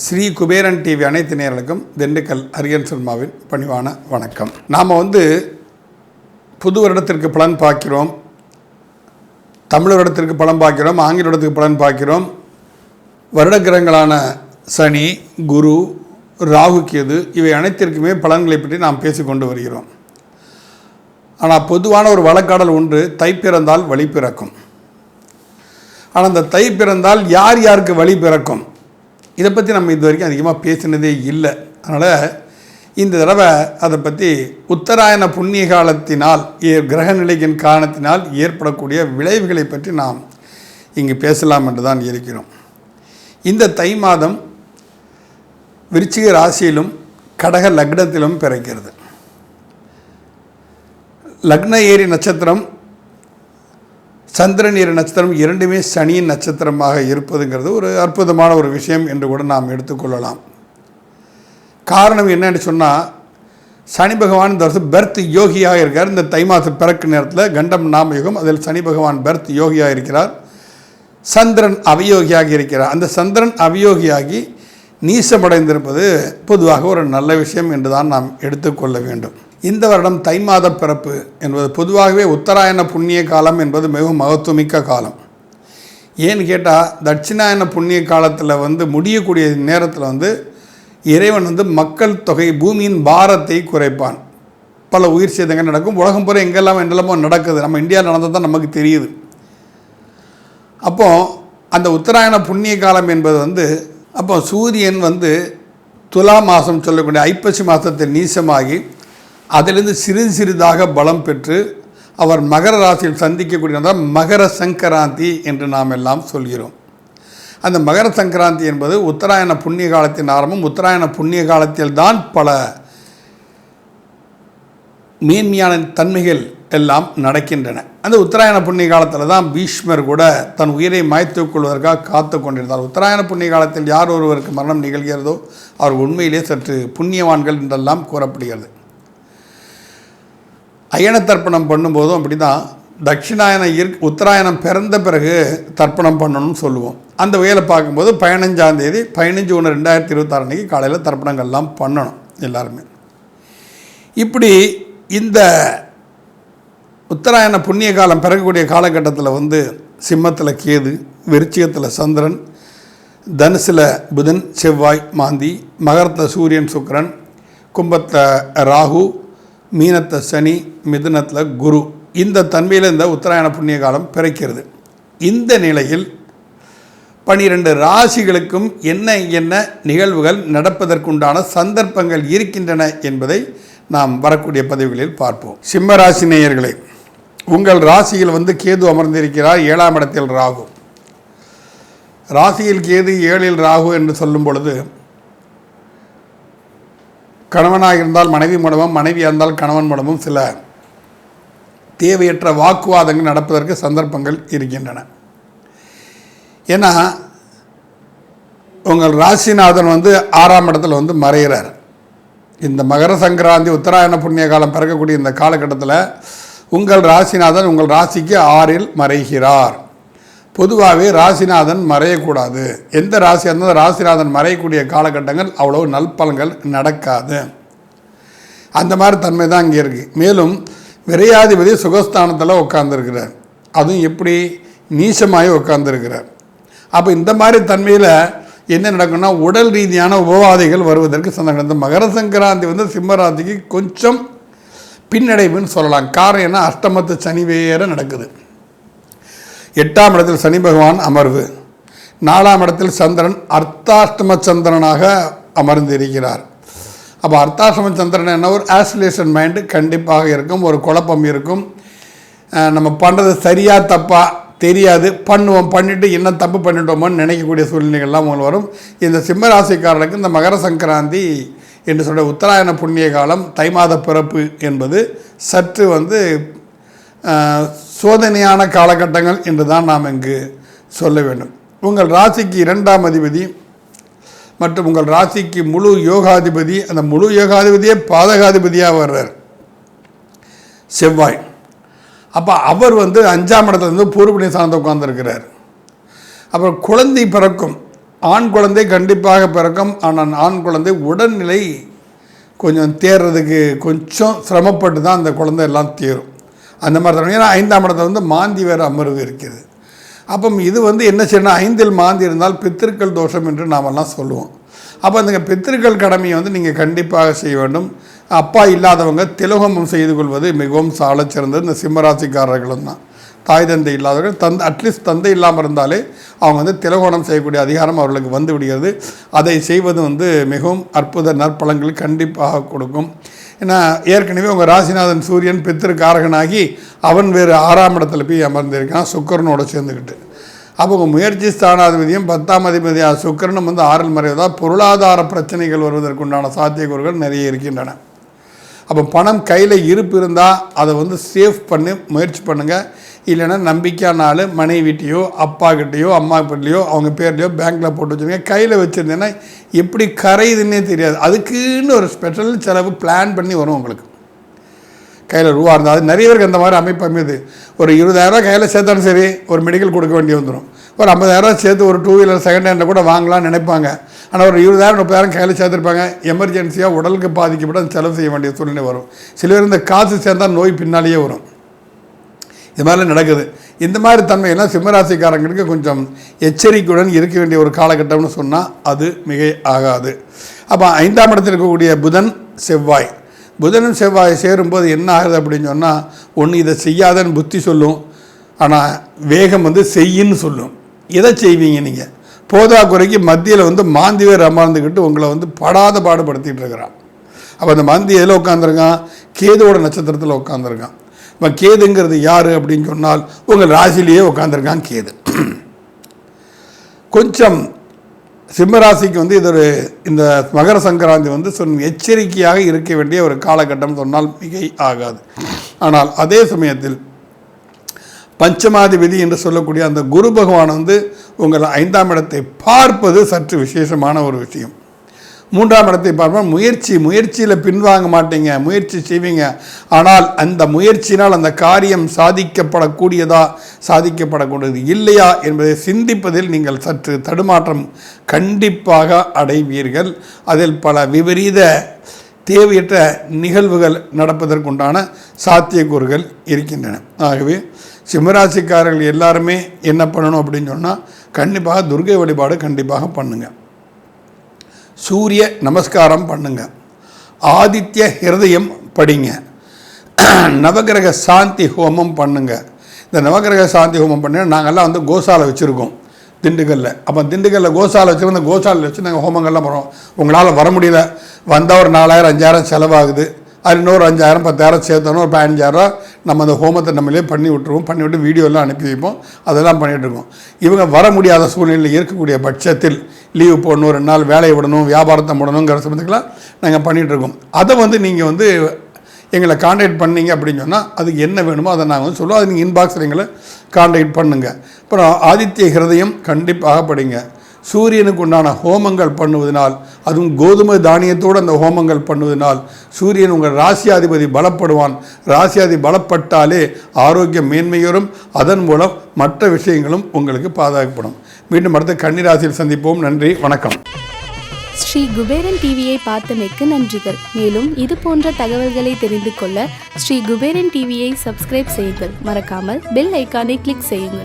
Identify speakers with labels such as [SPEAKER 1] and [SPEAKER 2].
[SPEAKER 1] Sri Kuberan TV அனைத்து நேயர்களுக்கும் திண்டுக்கல் அரியன் சினிமாவின் பணிவான வணக்கம். நாம் புது வருடத்திற்கு பலன் பார்க்கிறோம், தமிழ் வருடத்திற்கு பலன் பார்க்கிறோம், ஆங்கில வருடத்திற்கு பலன் பார்க்கிறோம். வருட கிரகங்களான சனி, குரு, ராகு, கேது இவை அனைத்திற்குமே பலன்களை பற்றி நாம் பேசிக்கொண்டு வருகிறோம். ஆனால் பொதுவான ஒரு வழக்காடல் ஒன்று, தை பிறந்தால் வழி பிறக்கும். ஆனால் அந்த தை பிறந்தால் யார் யாருக்கு வழி பிறக்கும், இதை பற்றி நம்ம இது வரைக்கும் அதிகமாக பேசினதே இல்லை. அதனால் இந்த தடவை அதை பற்றி உத்தராயண புண்ணிய காலத்தினால் கிரக நிலையின் காரணத்தினால் ஏற்படக்கூடிய விளைவுகளை பற்றி நாம் இங்கு பேசலாம் என்று தான் இருக்கிறோம். இந்த தை மாதம் விருச்சிக ராசியிலும் கடக லக்னத்திலும் பிறக்கிறது. லக்ன ஏரி நட்சத்திரம், சந்திரன் ஏரி நட்சத்திரம் இரண்டுமே சனியின் நட்சத்திரமாக இருப்பதுங்கிறது ஒரு அற்புதமான ஒரு விஷயம் என்று கூட நாம் எடுத்துக்கொள்ளலாம். காரணம் என்னன்னு சொன்னால், சனி பகவான் இந்த வருஷம் பெர்த் யோகியாக இருக்கார். இந்த தை மாதம் பிறக்கு நேரத்தில் கண்டம் நாம யுகம், அதில் சனி பகவான் பெர்த் யோகியாக இருக்கிறார். சந்திரன் அவயோகியாக இருக்கிறார். அந்த சந்திரன் அவயோகியாகி நீசமடைந்திருப்பது பொதுவாக ஒரு நல்ல விஷயம் என்று தான் நாம் எடுத்துக்கொள்ள வேண்டும். இந்த வருடம் தை மாத பிறப்பு என்பது பொதுவாகவே உத்தராயண புண்ணிய காலம் என்பது மிகவும் மகத்துவமிக்க காலம். ஏன்னு கேட்டால், தட்சிணாயன புண்ணிய காலத்தில் முடியக்கூடிய நேரத்தில் இறைவன் மக்கள் தொகை, பூமியின் பாரத்தை குறைப்பான். பல உயிர் சேதங்கள் நடக்கும். உலகம் பூரா எங்கெல்லாம் என்னெல்லாமோ நடக்குது. நம்ம இந்தியாவில் நடந்தது தான் நமக்கு தெரியுது. அப்போது அந்த உத்தராயண புண்ணிய காலம் என்பது அப்போ சூரியன் துலா மாதம் சொல்லக்கூடிய ஐப்பசி மாதத்தில் நீசமாகி அதிலிருந்து சிறிதாக பலம் பெற்று அவர் மகர ராசியில் சந்திக்கக்கூடிய மகர சங்கராந்தி என்று நாம் எல்லாம் சொல்கிறோம். அந்த மகர சங்கராந்தி என்பது உத்தராயண புண்ணிய காலத்தின் ஆரம்பம். உத்தராயண புண்ணிய காலத்தில் தான் பல மேன்மையான தன்மைகள் எல்லாம் நடக்கின்றன. அந்த உத்தராயண புண்ணிய காலத்தில் தான் பீஷ்மர் கூட தன் உயிரை மாய்த்து கொள்வதற்காக காத்து கொண்டிருந்தார். உத்தராயண புண்ணிய காலத்தில் யார் ஒருவருக்கு மரணம் நிகழ்கிறதோ அவர் உண்மையிலே சற்று புண்ணியவான்கள் என்றெல்லாம் கூறப்படுகிறது. அயன தர்ப்பணம் பண்ணும்போதும் அப்படி தான், தட்சிணாயன உத்தராயணம் பிறந்த பிறகு தர்ப்பணம் பண்ணணும்னு சொல்லுவோம். அந்த வகையில் பார்க்கும்போது 15ஆம் தேதி 15/1/2026 அன்றைக்கி காலையில் தர்ப்பணங்கள்லாம் பண்ணணும் எல்லாருமே. இப்படி இந்த உத்தராயண புண்ணிய காலம் பிறக்கக்கூடிய காலகட்டத்தில் சிம்மத்தில் கேது, விருச்சிகத்தில் சந்திரன், தனுசில் புதன், செவ்வாய், மாந்தி, மகரத்தில் சூரியன், சுக்கிரன், கும்பத்தில் ராகு, மீனத்தை சனி, மிதுனத்தில் குரு, இந்த தன்மையில் இந்த உத்தராயண புண்ணிய காலம் பிறக்கிறது. இந்த நிலையில் 12 ராசிகளுக்கும் என்ன என்ன நிகழ்வுகள் நடப்பதற்குண்டான சந்தர்ப்பங்கள் இருக்கின்றன என்பதை நாம் வரக்கூடிய பதிவுகளில் பார்ப்போம். சிம்ம ராசி நேயர்களே, உங்கள் ராசியில் கேது அமர்ந்திருக்கிறார். 7ஆம் இடத்தில் ராகு. ராசியில் கேது, 7இல் ராகு என்று சொல்லும் பொழுது, கணவனாக இருந்தால் மனைவி மூலமும், மனைவியாக இருந்தால் கணவன் மூலமும் சில தேவையற்ற வாக்குவாதங்கள் நடப்பதற்கு சந்தர்ப்பங்கள் இருக்கின்றன. ஏன்னா உங்கள் ராசிநாதன் 6ஆம் இடத்துல மறைகிறார். இந்த மகர சங்கராந்தி உத்தராயண புண்ணிய காலம் பிறக்கக்கூடிய இந்த காலகட்டத்தில் உங்கள் ராசிநாதன் உங்கள் ராசிக்கு 6இல் மறைகிறார். பொதுவாகவே ராசிநாதன் மறையக்கூடாது. எந்த ராசியாக இருந்தாலும் ராசிநாதன் மறையக்கூடிய காலகட்டங்கள் அவ்வளவு நல்பலன்கள் நடக்காது. அந்த மாதிரி தன்மை தான் இங்கே இருக்குது. மேலும் விரையாதிபதி சுகஸ்தானத்தில் உட்கார்ந்துருக்கிறார். அதுவும் எப்படி, நீசமாகி உட்கார்ந்துருக்கிறார். அப்போ இந்த மாதிரி தன்மையில் என்ன நடக்கும்னா, உடல் ரீதியான உபவாதைகள் வருவதற்கு சந்தர்ப்பம். இந்த மகர சங்கராந்தி சிம்ம ராசிக்கு கொஞ்சம் பின்னடைவுன்னு சொல்லலாம். காரணம் என்ன, அஷ்டமத்து சனி வேற நடக்குது. 8ஆம் இடத்தில் சனி பகவான் அமர்வு, 4ஆம் இடத்தில் சந்திரன் அர்த்தாஷ்டம சந்திரனாக அமர்ந்திருக்கிறார். அப்போ அர்த்தாஷ்டம சந்திரன் என்ன, ஒரு ஆசிலேஷன் மைண்டு கண்டிப்பாக இருக்கும், ஒரு குழப்பம் இருக்கும். நம்ம பண்ணுறது சரியாக தப்பாக தெரியாது, பண்ணிவிட்டு என்ன தப்பு பண்ணிட்டோமோன்னு நினைக்கக்கூடிய சூழ்நிலைகள்லாம் உங்களுக்கு வரும். இந்த சிம்மராசிக்காரர்களுக்கு இந்த மகர சங்கராந்தி என்று சொல்கிற உத்தராயண புண்ணிய காலம், தை மாத பிறப்பு என்பது சற்று சோதனையான காலகட்டங்கள் என்று தான் நாம் இங்கு சொல்ல வேண்டும். உங்கள் ராசிக்கு 2ஆம் அதிபதி மற்றும் உங்கள் ராசிக்கு முழு யோகாதிபதி, அந்த முழு யோகாதிபதியே பாதகாதிபதியாக வர்றார் செவ்வாய். அப்போ அவர் வந்து 5ஆம் இடத்துல இருந்து பூர்வ சார்ந்த உட்கார்ந்துருக்கிறார். அப்புறம் குழந்தை பிறக்கும், ஆண் குழந்தை கண்டிப்பாக பிறக்கும். ஆனால் ஆண் குழந்தை உடல்நிலை கொஞ்சம் தேர்றதுக்கு கொஞ்சம் சிரமப்பட்டு தான் அந்த குழந்தை எல்லாம் தேரும். அந்த மாதிரி தான். ஏன்னா 5ஆம் இடத்துல வந்து மாந்தி வேறு அமர்வு இருக்குது. அப்போ இது வந்து என்ன செய்யணும், 5இல் மாந்தி இருந்தால் பித்திருக்கள் தோஷம் என்று நாமெல்லாம் சொல்லுவோம். அப்போ அந்த பித்திருக்கள் கடமையை வந்து நீங்கள் கண்டிப்பாக செய்ய வேண்டும். அப்பா இல்லாதவங்க திலோகமம் செய்து கொள்வது மிகவும் சால சிறந்தது. இந்த சிம்மராசிக்காரர்களும் தான். தாய் தந்தை இல்லாதவர்கள் அட்லீஸ்ட் தந்தை இல்லாமல் இருந்தாலே அவங்க வந்து திலகோணம் செய்யக்கூடிய அதிகாரம் அவர்களுக்கு வந்து விடுகிறது. அதை செய்வது வந்து மிகவும் அற்புத நற்பலன்கள் கண்டிப்பாக கொடுக்கும். ஏன்னா ஏற்கனவே உங்கள் ராசிநாதன் சூரியன் பித்திருக்காரகனாகி அவன் வேறு 6ஆம் இடத்துல போய் அமர்ந்திருக்கான் சுக்கிரனோடு சேர்ந்துக்கிட்டு. அப்போ உங்கள் முயற்சி ஸ்தானாதிபதியும் 10ஆம் அதிபதியாக சுக்கிரனும் வந்து 6இல் மறைவதால் பொருளாதார பிரச்சனைகள் வருவதற்குண்டான சாத்தியக்கூறுகள் நிறைய இருக்கின்றன. அப்போ பணம் கையில் இருப்பு இருந்தால் அதை வந்து சேவ் பண்ணி முயற்சி பண்ணுங்கள். இல்லைன்னா நம்பிக்கையானால மனைவிட்டையோ அப்பா கிட்டேயோ அம்மா கிட்டேயோ அவங்க பேர்லையோ பேங்க்கில் போட்டு வச்சுருங்க. கையில் வச்சுருந்தேன்னா எப்படி கரையுதுன்னே தெரியாது. அதுக்குன்னு ஒரு ஸ்பெஷல் செலவு பிளான் பண்ணி வரும் உங்களுக்கு. கையில் ரூபா இருந்தால் அது நிறைய பேருக்கு அந்த மாதிரி அமைப்பு அமையுது. ஒரு 20,000 கையில் சேர்த்தாலும் சரி ஒரு மெடிக்கல் கொடுக்க வேண்டி வந்துடும். ஒரு 50,000 சேர்த்து ஒரு 2 வீலர் செகண்ட் ஹேண்டில் கூட வாங்கலாம்னு நினைப்பாங்க. ஆனால் ஒரு 20,000 30,000 கையில் சேர்த்துருப்பாங்க. எமர்ஜென்சியாக உடலுக்கு பாதிக்கப்பட்டு அந்த செலவு செய்ய வேண்டிய சூழ்நிலை வரும். சில பேர் இந்த காசு சேர்ந்தால் நோய் பின்னாலேயே வரும். இது மாதிரிலாம் நடக்குது. இந்த மாதிரி தன்மையெல்லாம் சிம்மராசிக்காரங்களுக்கு கொஞ்சம் எச்சரிக்கையுடன் இருக்க வேண்டிய ஒரு காலகட்டம்னு சொன்னால் அது மிகை ஆகாது. அப்போ 5ஆம் இடத்தில் இருக்கக்கூடிய புதன் செவ்வாய், புதனும் செவ்வாய் சேரும்போது என்ன ஆகுது அப்படின்னு சொன்னால், ஒன்று இதை செய்யாதன்னு புத்தி சொல்லும், ஆனால் வேகம் வந்து செய்யின்னு சொல்லும். எதை செய்வீங்க நீங்கள்? போதாக்குறைக்கு மத்தியில் வந்து மாந்தி வேறு அமர்ந்துக்கிட்டு உங்களை வந்து படாத பாடுபடுத்திகிட்டு இருக்கிறான். அப்போ அந்த மாந்தி எதில் உட்காந்துருக்கான்? கேதுவோட நட்சத்திரத்தில் உட்காந்துருக்கான். இப்போ கேதுங்கிறது யார் அப்படின்னு சொன்னால் உங்கள் ராசிலேயே உட்காந்துருக்கான் கேது. கொஞ்சம் சிம்மராசிக்கு வந்து இது ஒரு இந்த மகர சங்கராந்தி வந்து எச்சரிக்கையாக இருக்க வேண்டிய ஒரு காலகட்டம் சொன்னால் மிகை ஆகாது. ஆனால் அதே சமயத்தில் பஞ்சமாதிபதி என்று சொல்லக்கூடிய அந்த குரு பகவான் வந்து உங்கள் 5ஆம் இடத்தை பார்ப்பது சற்று விசேஷமான ஒரு விஷயம். 3ஆம் இடத்தை பார்ப்போம். முயற்சியில் பின்வாங்க மாட்டீங்க, முயற்சி செய்வீங்க. ஆனால் அந்த முயற்சியினால் அந்த காரியம் சாதிக்கப்படக்கூடியது இல்லையா என்பதை சிந்திப்பதில் நீங்கள் சற்று தடுமாற்றம் கண்டிப்பாக அடைவீர்கள். அதில் பல விபரீத தேவையற்ற நிகழ்வுகள் நடப்பதற்குண்டான சாத்தியக்கூறுகள் இருக்கின்றன. ஆகவே சிம்மராசிக்காரர்கள் எல்லாருமே என்ன பண்ணணும் அப்படின்னு சொன்னால், கண்டிப்பாக துர்க்கை வழிபாடு கண்டிப்பாக பண்ணுங்கள். சூரிய நமஸ்காரம் பண்ணுங்க, ஆதித்ய ஹிருதயம் படிங்க, நவகிரக சாந்தி ஹோமம் பண்ணுங்க. இந்த நவகிரக சாந்தி ஹோமம் பண்ண நாங்கள்லாம் வந்து கோசாலை வச்சுருக்கோம் திண்டுக்கல்லில். அப்போ திண்டுக்கல்லில் கோசாலை வச்சுருக்கோம். அந்த கோசாலையில் வச்சு நாங்கள் ஹோமங்கள்லாம் பண்ணுறோம். உங்களால் வர முடியல, வந்தால் ஒரு 4,000 5,000 செலவாகுது. அது இன்னொரு 5,000 10,000 சேர்த்தோன்னா ஒரு 15,000 நம்ம அந்த ஹோமத்தை நம்மளே பண்ணி விட்டுருவோம். பண்ணிவிட்டு வீடியோலாம் அனுப்பி வைப்போம். அதெல்லாம் பண்ணிகிட்டு இருக்கோம். இவங்க வர முடியாத சூழ்நிலையில் இருக்கக்கூடிய பட்சத்தில் லீவு போடணும், 2 நாள் வேலையை விடணும், வியாபாரத்தை விடணுங்கிற சமயத்துக்கெல்லாம் நாங்கள் பண்ணிகிட்ருக்கோம். அதை வந்து நீங்கள் வந்து எங்களை காண்டாக்ட் பண்ணிங்க அப்படின்னு சொன்னால் அதுக்கு என்ன வேணுமோ அதை நாங்கள் வந்து சொல்லுவோம். அது நீங்கள் இன்பாக்ஸில் எங்களை காண்டாக்ட் பண்ணுங்கள். அப்புறம் ஆதித்ய ஹிருதயம் கண்டிப்பாக படிங்க. சூரியனுக்கு உண்டான ஹோமங்கள் பண்ணுவதனால், அதுவும் கோதுமை தானியத்தோடு அந்த ஹோமங்கள் பண்ணுவதனால் சூரியன் உங்கள் ராசியாதிபதி பலப்படுவான். ராசியாதிபதி பலப்பட்டாலே ஆரோக்கியம் மேன்மையோரும், அதன் மூலம் மற்ற விஷயங்களும் உங்களுக்கு பாதுகாக்கப்படும். மீண்டும் அடுத்த கன்னிராசியில் சந்திப்போம். நன்றி, வணக்கம்.
[SPEAKER 2] ஸ்ரீ குபேரன் டிவியை பார்த்தமைக்கு நன்றிகள். மேலும் இது போன்ற தகவல்களை தெரிந்து கொள்ள ஸ்ரீ குபேரன் டிவியை சப்ஸ்கிரைப் செய்யுங்கள். மறக்காமல் பெல் ஐக்கானை கிளிக் செய்யுங்கள்.